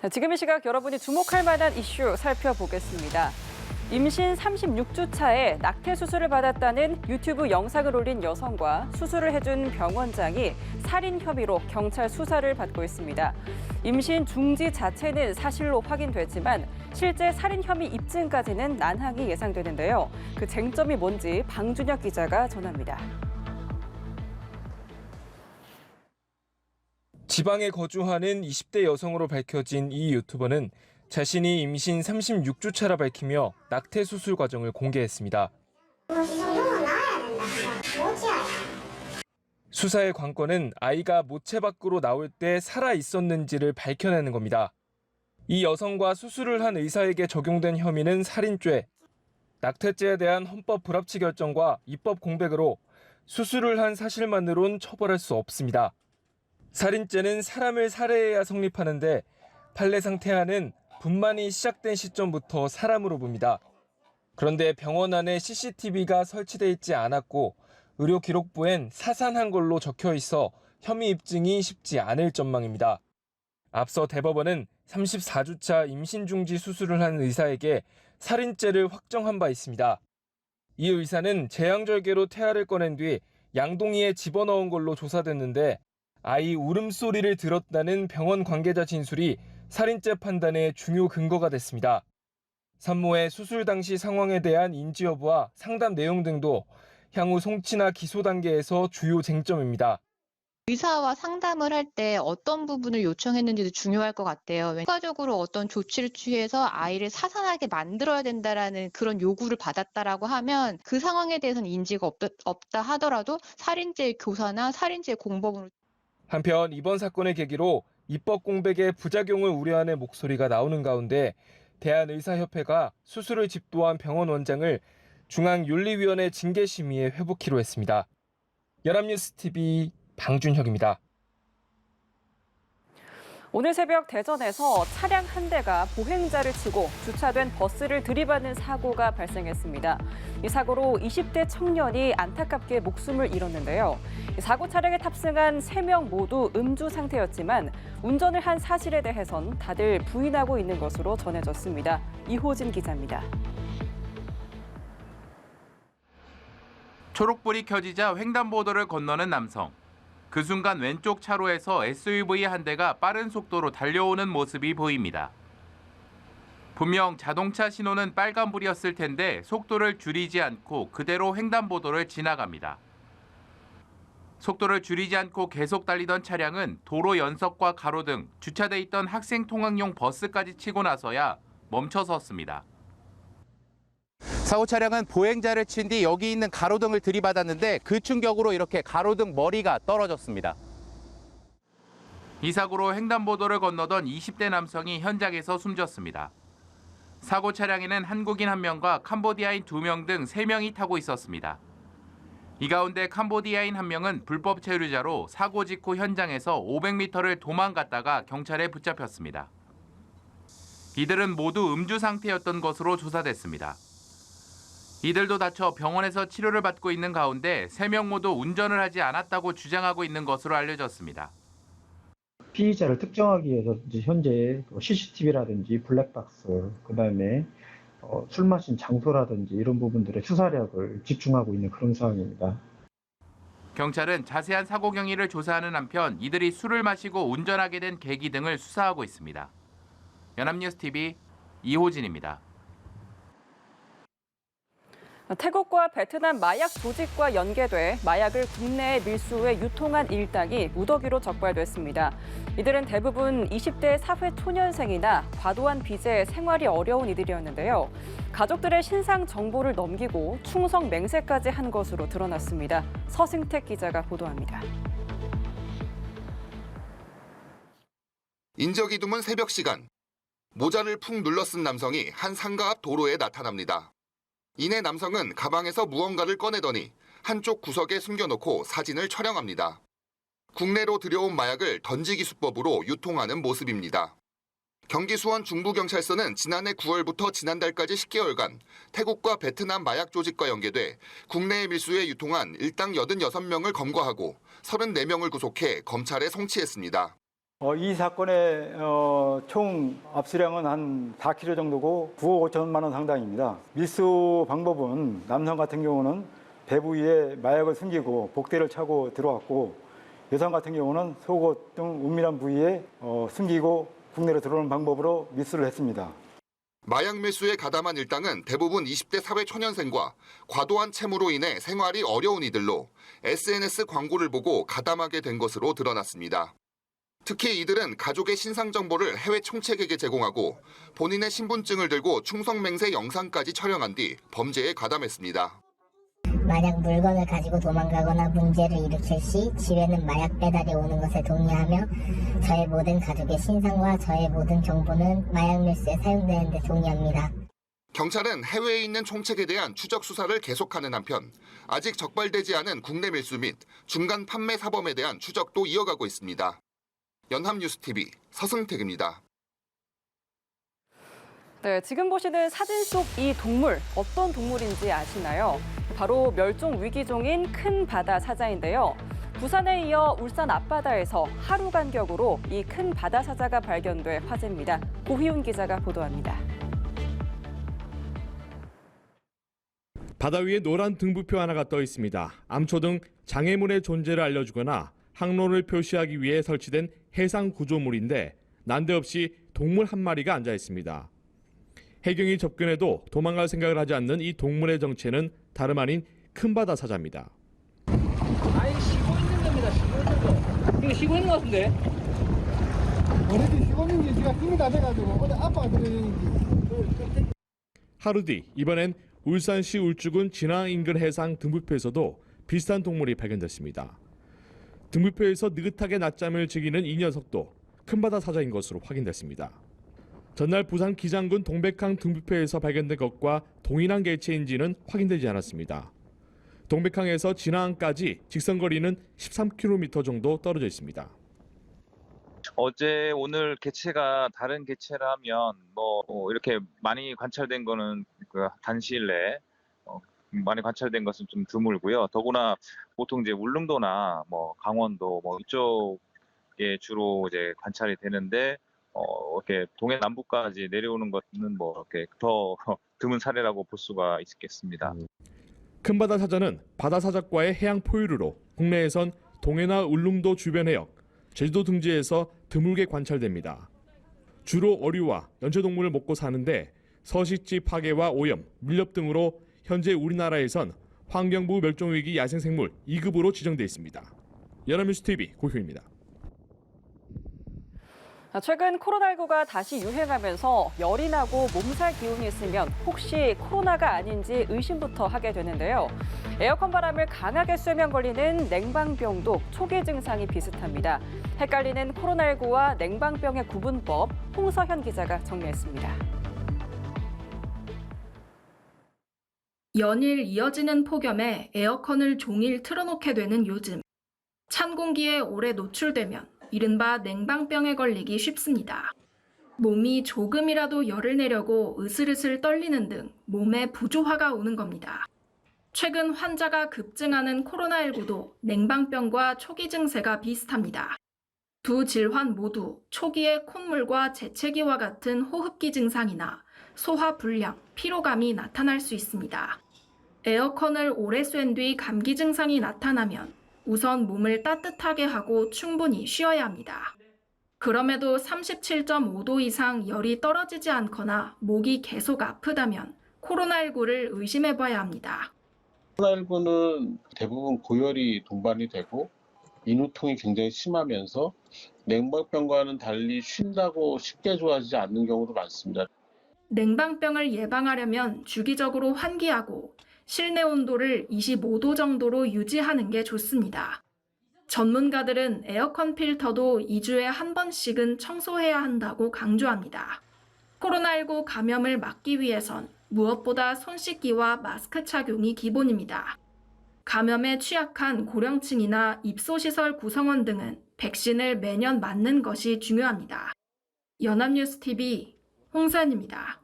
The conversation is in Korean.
지금 이 시각 여러분이 주목할 만한 이슈 살펴보겠습니다. 임신 36주 차에 낙태 수술을 받았다는 유튜브 영상을 올린 여성과 수술을 해준 병원장이 살인 혐의로 경찰 수사를 받고 있습니다. 임신 중지 자체는 사실로 확인됐지만 실제 살인 혐의 입증까지는 난항이 예상되는데요. 그 쟁점이 뭔지 방준혁 기자가 전합니다. 지방에 거주하는 20대 여성으로 밝혀진 이 유튜버는 자신이 임신 36주 차라 밝히며 낙태 수술 과정을 공개했습니다. 수사의 관건은 아이가 모체 밖으로 나올 때 살아 있었는지를 밝혀내는 겁니다. 이 여성과 수술을 한 의사에게 적용된 혐의는 살인죄, 낙태죄에 대한 헌법 불합치 결정과 입법 공백으로 수술을 한 사실만으론 처벌할 수 없습니다. 살인죄는 사람을 살해해야 성립하는데 판례상 태아는 분만이 시작된 시점부터 사람으로 봅니다. 그런데 병원 안에 CCTV가 설치돼 있지 않았고 의료기록부엔 사산한 걸로 적혀 있어 혐의 입증이 쉽지 않을 전망입니다. 앞서 대법원은 34주차 임신 중지 수술을 한 의사에게 살인죄를 확정한 바 있습니다. 이 의사는 제왕절개로 태아를 꺼낸 뒤 양동이에 집어넣은 걸로 조사됐는데 아이 울음소리를 들었다는 병원 관계자 진술이 살인죄 판단의 중요 근거가 됐습니다. 산모의 수술 당시 상황에 대한 인지 여부와 상담 내용 등도 향후 송치나 기소 단계에서 주요 쟁점입니다. 의사와 상담을 할 때 어떤 부분을 요청했는지도 중요할 것 같아요. 추가적으로 어떤 조치를 취해서 아이를 사산하게 만들어야 된다라는 그런 요구를 받았다라고 하면 그 상황에 대해서는 인지가 없다 하더라도 살인죄의 교사나 살인죄의 공범으로. 한편 이번 사건을 계기로 입법 공백의 부작용을 우려하는 목소리가 나오는 가운데 대한의사협회가 수술을 집도한 병원 원장을 중앙윤리위원회 징계심의에 회부키로 했습니다. 연합뉴스TV 방준혁입니다. 오늘 새벽 대전에서 차량 한 대가 보행자를 치고 주차된 버스를 들이받는 사고가 발생했습니다. 이 사고로 20대 청년이 안타깝게 목숨을 잃었는데요. 사고 차량에 탑승한 3명 모두 음주 상태였지만 운전을 한 사실에 대해선 다들 부인하고 있는 것으로 전해졌습니다. 이호진 기자입니다. 초록불이 켜지자 횡단보도를 건너는 남성. 그 순간 왼쪽 차로에서 SUV 한 대가 빠른 속도로 달려오는 모습이 보입니다. 분명 자동차 신호는 빨간불이었을 텐데 속도를 줄이지 않고 그대로 횡단보도를 지나갑니다. 속도를 줄이지 않고 계속 달리던 차량은 도로 연석과 가로등, 주차돼 있던 학생 통학용 버스까지 치고 나서야 멈춰 섰습니다. 사고 차량은 보행자를 친 뒤 여기 있는 가로등을 들이받았는데 그 충격으로 이렇게 가로등 머리가 떨어졌습니다. 이 사고로 횡단보도를 건너던 20대 남성이 현장에서 숨졌습니다. 사고 차량에는 한국인 1명과 캄보디아인 2명 등 3명이 타고 있었습니다. 이 가운데 캄보디아인 1명은 불법 체류자로 사고 직후 현장에서 500m를 도망갔다가 경찰에 붙잡혔습니다. 이들은 모두 음주 상태였던 것으로 조사됐습니다. 이들도 다쳐 병원에서 치료를 받고 있는 가운데 3명 모두 운전을 하지 않았다고 주장하고 있는 것으로 알려졌습니다. 피의자를 특정하기 위해서 이제 현재 CCTV라든지 블랙박스, 그다음에 술 마신 장소라든지 이런 부분들의 수사력을 집중하고 있는 그런 상황입니다. 경찰은 자세한 사고 경위를 조사하는 한편 이들이 술을 마시고 운전하게 된 계기 등을 수사하고 있습니다. 연합뉴스TV 이호진입니다. 태국과 베트남 마약 조직과 연계돼 마약을 국내에 밀수해 유통한 일당이 무더기로 적발됐습니다. 이들은 대부분 20대 사회 초년생이나 과도한 빚에 생활이 어려운 이들이었는데요. 가족들의 신상 정보를 넘기고 충성 맹세까지 한 것으로 드러났습니다. 서승택 기자가 보도합니다. 인적이 드문 새벽 시간, 모자를 푹 눌러 쓴 남성이 한 상가 앞 도로에 나타납니다. 이내 남성은 가방에서 무언가를 꺼내더니 한쪽 구석에 숨겨놓고 사진을 촬영합니다. 국내로 들여온 마약을 던지기 수법으로 유통하는 모습입니다. 경기 수원 중부경찰서는 지난해 9월부터 지난달까지 10개월간 태국과 베트남 마약 조직과 연계돼 국내에 밀수해 유통한 일당 86명을 검거하고 34명을 구속해 검찰에 송치했습니다. 이 사건의 총 압수량은 한 4kg 정도고 9억 5천만 원 상당입니다. 밀수 방법은 남성 같은 경우는 배 부위에 마약을 숨기고 복대를 차고 들어왔고 여성 같은 경우는 속옷 등 은밀한 부위에 숨기고 국내로 들어오는 방법으로 밀수를 했습니다. 마약 밀수에 가담한 일당은 대부분 20대 사회 초년생과 과도한 채무로 인해 생활이 어려운 이들로 SNS 광고를 보고 가담하게 된 것으로 드러났습니다. 특히 이들은 가족의 신상 정보를 해외 총책에게 제공하고 본인의 신분증을 들고 충성맹세 영상까지 촬영한 뒤 범죄에 가담했습니다. 만약 물건을 가지고 도망가거나 문제를 일으킬 시 집에는 마약 배달이 오는 것에 동의하며 저의 모든 가족의 신상과 저의 모든 정보는 마약 밀수에 사용되는 데 동의합니다. 경찰은 해외에 있는 총책에 대한 추적 수사를 계속하는 한편 아직 적발되지 않은 국내 밀수 및 중간 판매 사범에 대한 추적도 이어가고 있습니다. 연합뉴스TV 서승택입니다. 네, 지금 보시는 사진 속 이 동물 어떤 동물인지 아시나요? 바로 멸종 위기종인 큰 바다 사자인데요. 부산에 이어 울산 앞바다에서 하루 간격으로 이 큰 바다 사자가 발견돼 화제입니다. 고희훈 기자가 보도합니다. 바다 위에 노란 등부표 하나가 떠 있습니다. 암초 등 장애물의 존재를 알려주거나 항로를 표시하기 위해 설치된 해상 구조물인데 난데없이 동물 한 마리가 앉아 있습니다. 해경이 접근해도 도망갈 생각을 하지 않는 이 동물의 정체는 다름 아닌 큰 바다 사자입니다. 아니 쉬고 있는 겁니다. 쉬고 있는 거. 이거 쉬고 있는 것 같은데? 어디 쉬고 있는 게 지가 힘이 다 돼가지고 어디 아빠가 들어있는지. 하루 뒤 이번엔 울산시 울주군 진앙 인근 해상 등부표에서도 비슷한 동물이 발견됐습니다. 등부표에서 느긋하게 낮잠을 즐기는 이 녀석도 큰 바다 사자인 것으로 확인됐습니다. 전날 부산 기장군 동백항 등부표에서 발견된 것과 동일한 개체인지는 확인되지 않았습니다. 동백항에서 진앙까지 직선거리는 13km 정도 떨어져 있습니다. 어제 오늘 개체가 다른 개체라면 이렇게 많이 관찰된 거는 단시일 내에 많이 관찰된 것은 좀 드물고요. 더구나 보통 이제 울릉도나 강원도 이쪽에 주로 이제 관찰이 되는데 이렇게 동해 남부까지 내려오는 것은 이렇게 더 드문 사례라고 볼 수가 있겠습니다. 큰 바다 사자는 바다 사자과의 해양 포유류로 국내에선 동해나 울릉도 주변 해역, 제주도 등지에서 드물게 관찰됩니다. 주로 어류와 연체동물을 먹고 사는데 서식지 파괴와 오염, 밀렵 등으로 현재 우리나라에선 환경부 멸종위기 야생생물 2급으로 지정돼 있습니다. 연합뉴스TV 고효입니다. 최근 코로나19가 다시 유행하면서 열이 나고 몸살 기운이 있으면 혹시 코로나가 아닌지 의심부터 하게 되는데요. 에어컨 바람을 강하게 쐬면 걸리는 냉방병도 초기 증상이 비슷합니다. 헷갈리는 코로나19와 냉방병의 구분법, 홍서현 기자가 정리했습니다. 연일 이어지는 폭염에 에어컨을 종일 틀어놓게 되는 요즘. 찬 공기에 오래 노출되면 이른바 냉방병에 걸리기 쉽습니다. 몸이 조금이라도 열을 내려고 으슬으슬 떨리는 등 몸에 부조화가 오는 겁니다. 최근 환자가 급증하는 코로나19도 냉방병과 초기 증세가 비슷합니다. 두 질환 모두 초기에 콧물과 재채기와 같은 호흡기 증상이나 소화 불량, 피로감이 나타날 수 있습니다. 에어컨을 오래 쐰 뒤 감기 증상이 나타나면 우선 몸을 따뜻하게 하고 충분히 쉬어야 합니다. 그럼에도 37.5도 이상 열이 떨어지지 않거나 목이 계속 아프다면 코로나19를 의심해 봐야 합니다. 코로나19는 대부분 고열이 동반이 되고 인후통이 굉장히 심하면서 냉방병과는 달리 쉰다고 쉽게 좋아지지 않는 경우도 많습니다. 냉방병을 예방하려면 주기적으로 환기하고 실내 온도를 25도 정도로 유지하는 게 좋습니다. 전문가들은 에어컨 필터도 2주에 한 번씩은 청소해야 한다고 강조합니다. 코로나19 감염을 막기 위해선 무엇보다 손 씻기와 마스크 착용이 기본입니다. 감염에 취약한 고령층이나 입소시설 구성원 등은 백신을 매년 맞는 것이 중요합니다. 연합뉴스TV 홍선입니다.